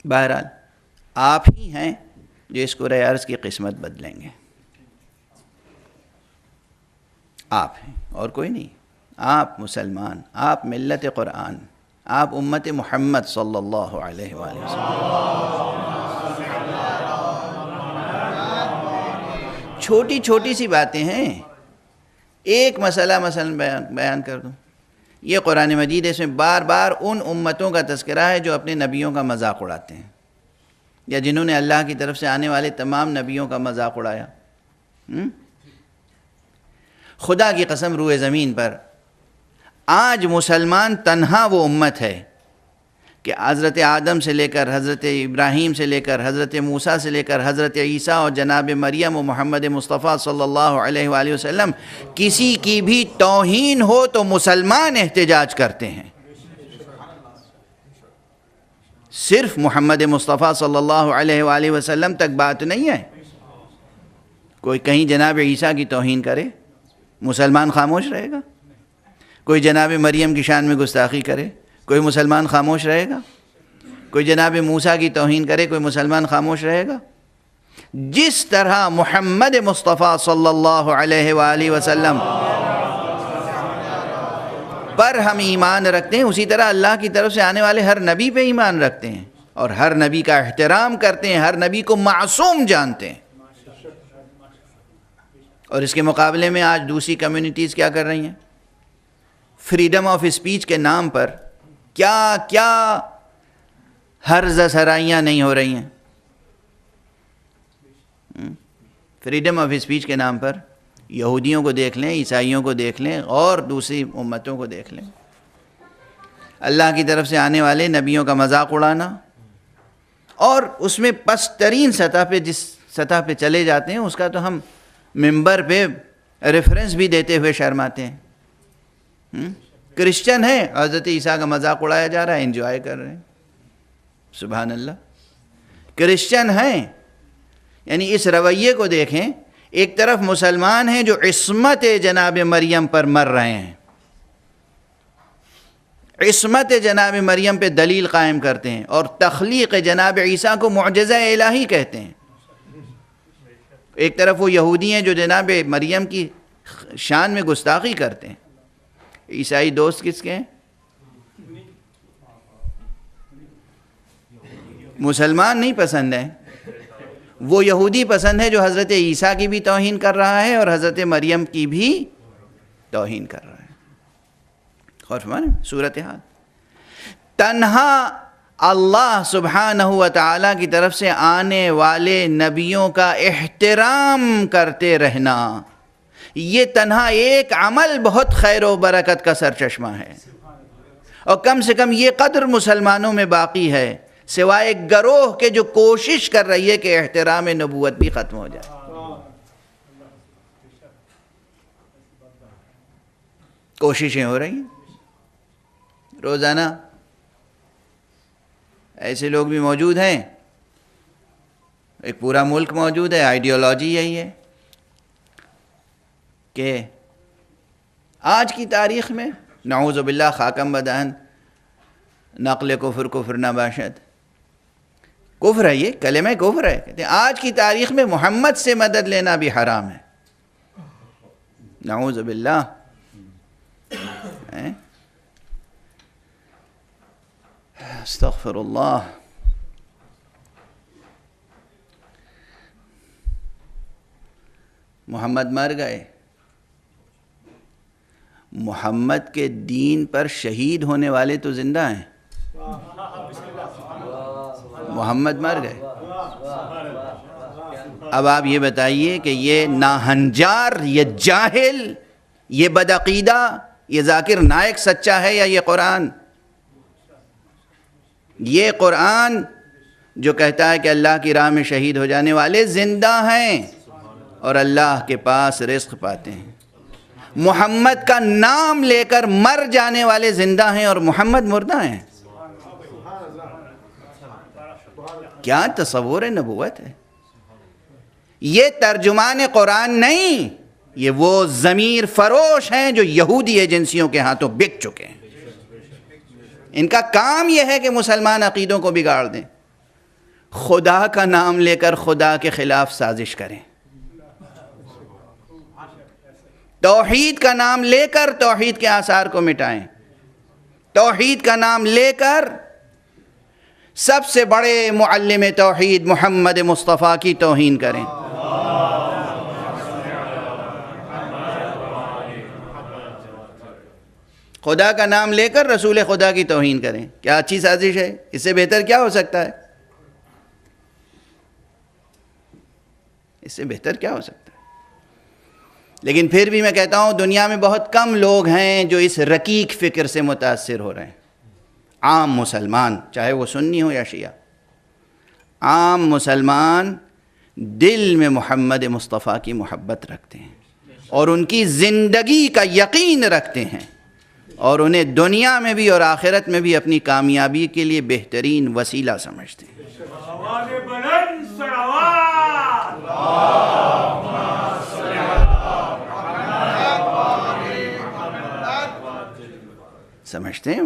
بہرحال آپ ہی ہیں جو اس کرۂ ارض کی قسمت بدلیں گے، آپ ہیں اور کوئی نہیں۔ آپ مسلمان، آپ ملت قرآن، آپ امت محمد صلی اللہ علیہ وآلہ وسلم۔ چھوٹی چھوٹی سی باتیں ہیں، ایک مسئلہ مثلا بیان کر دوں، یہ قرآن مجید ہے، اس میں بار بار ان امتوں کا تذکرہ ہے جو اپنے نبیوں کا مذاق اڑاتے ہیں، یا جنہوں نے اللہ کی طرف سے آنے والے تمام نبیوں کا مذاق اڑایا۔ خدا کی قسم روئے زمین پر آج مسلمان تنہا وہ امت ہے کہ حضرت آدم سے لے کر حضرت ابراہیم سے لے کر حضرت موسیٰ سے لے کر حضرت عیسیٰ اور جناب مریم و محمد مصطفیٰ صلی اللہ علیہ وآلہ وسلم، کسی کی بھی توہین ہو تو مسلمان احتجاج کرتے ہیں۔ صرف محمد مصطفیٰ صلی اللہ علیہ وآلہ وسلم تک بات نہیں ہے، کوئی کہیں جناب عیسیٰ کی توہین کرے مسلمان خاموش رہے گا؟ کوئی جناب مریم کی شان میں گستاخی کرے کوئی مسلمان خاموش رہے گا؟ کوئی جناب موسیٰ کی توہین کرے کوئی مسلمان خاموش رہے گا؟ جس طرح محمد مصطفیٰ صلی اللہ علیہ وآلہ وسلم پر ہم ایمان رکھتے ہیں، اسی طرح اللہ کی طرف سے آنے والے ہر نبی پہ ایمان رکھتے ہیں اور ہر نبی کا احترام کرتے ہیں، ہر نبی کو معصوم جانتے ہیں۔ اور اس کے مقابلے میں آج دوسری کمیونٹیز کیا کر رہی ہیں؟ فریڈم آف اسپیچ کے نام پر کیا کیا ہرز سرائیاں نہیں ہو رہی ہیں۔ فریڈم آف اسپیچ کے نام پر یہودیوں کو دیکھ لیں، عیسائیوں کو دیکھ لیں اور دوسری امتوں کو دیکھ لیں، اللہ کی طرف سے آنے والے نبیوں کا مذاق اڑانا، اور اس میں پست ترین سطح پہ جس سطح پہ چلے جاتے ہیں اس کا تو ہم ممبر پہ ریفرنس بھی دیتے ہوئے شرماتے ہیں۔ کرسچن ہے، حضرت عیسیٰ کا مذاق اڑایا جا رہا ہے، انجوائے کر رہے ہیں، سبحان اللہ۔ کرسچن ہیں، یعنی اس رویے کو دیکھیں، ایک طرف مسلمان ہیں جو عصمت جناب مریم پر مر رہے ہیں، عصمت جناب مریم پہ دلیل قائم کرتے ہیں اور تخلیق جناب عیسیٰ کو معجزہ الہی کہتے ہیں۔ ایک طرف وہ یہودی ہیں جو جناب مریم کی شان میں گستاخی کرتے ہیں۔ عیسائی دوست کس کے ہیں؟ مسلمان نہیں پسند ہیں، وہ یہودی پسند ہے جو حضرت عیسیٰ کی بھی توہین کر رہا ہے اور حضرت مریم کی بھی توہین کر رہا ہے۔ غور فرمائیں صورتحال۔ تنہا اللہ سبحانہ و تعالیٰ کی طرف سے آنے والے نبیوں کا احترام کرتے رہنا، یہ تنہا ایک عمل بہت خیر و برکت کا سرچشمہ ہے، اور کم سے کم یہ قدر مسلمانوں میں باقی ہے سوائے ایک گروہ کے جو کوشش کر رہی ہے کہ احترام نبوت بھی ختم ہو جائے۔ کوششیں ہو رہی ہیں روزانہ، ایسے لوگ بھی موجود ہیں، ایک پورا ملک موجود ہے، آئیڈیالوجی یہی ہے کہ آج کی تاریخ میں نعوذ باللہ خاکم بدہن نقل کفر کفر نباشد، کفر ہے، یہ کلمہ کفر ہے۔ کہتے ہیں آج کی تاریخ میں محمد سے مدد لینا بھی حرام ہے، نعوذ باللہ۔ استغفر اللہ۔ محمد مر گئے، محمد کے دین پر شہید ہونے والے تو زندہ ہیں، محمد مر گئے۔ اب آپ یہ بتائیے کہ یہ ناہنجار، یہ جاہل، یہ بدعقیدہ، یہ ذاکر نائک سچا ہے یا یہ قرآن؟ یہ قرآن جو کہتا ہے کہ اللہ کی راہ میں شہید ہو جانے والے زندہ ہیں اور اللہ کے پاس رزق پاتے ہیں، محمد کا نام لے کر مر جانے والے زندہ ہیں اور محمد مردہ ہیں۔ کیا تصور نبوت ہے؟ یہ ترجمان قرآن نہیں، یہ وہ ضمیر فروش ہیں جو یہودی ایجنسیوں کے ہاتھوں بک چکے ہیں۔ ان کا کام یہ ہے کہ مسلمان عقیدوں کو بگاڑ دیں، خدا کا نام لے کر خدا کے خلاف سازش کریں، توحید کا نام لے کر توحید کے آثار کو مٹائیں، توحید کا نام لے کر سب سے بڑے معلم توحید محمد مصطفیٰ کی توہین کریں۔ خدا کا نام لے کر رسول خدا کی توہین کریں، کیا اچھی سازش ہے؟ اس سے بہتر کیا ہو سکتا ہے؟ اس سے بہتر کیا ہو سکتا ہے؟ لیکن پھر بھی میں کہتا ہوں دنیا میں بہت کم لوگ ہیں جو اس رقیق فکر سے متاثر ہو رہے ہیں۔ عام مسلمان، چاہے وہ سنی ہو یا شیعہ، عام مسلمان دل میں محمد مصطفیٰ کی محبت رکھتے ہیں اور ان کی زندگی کا یقین رکھتے ہیں، اور انہیں دنیا میں بھی اور آخرت میں بھی اپنی کامیابی کے لیے بہترین وسیلہ سمجھتے ہیں۔ سمجھتے ہیں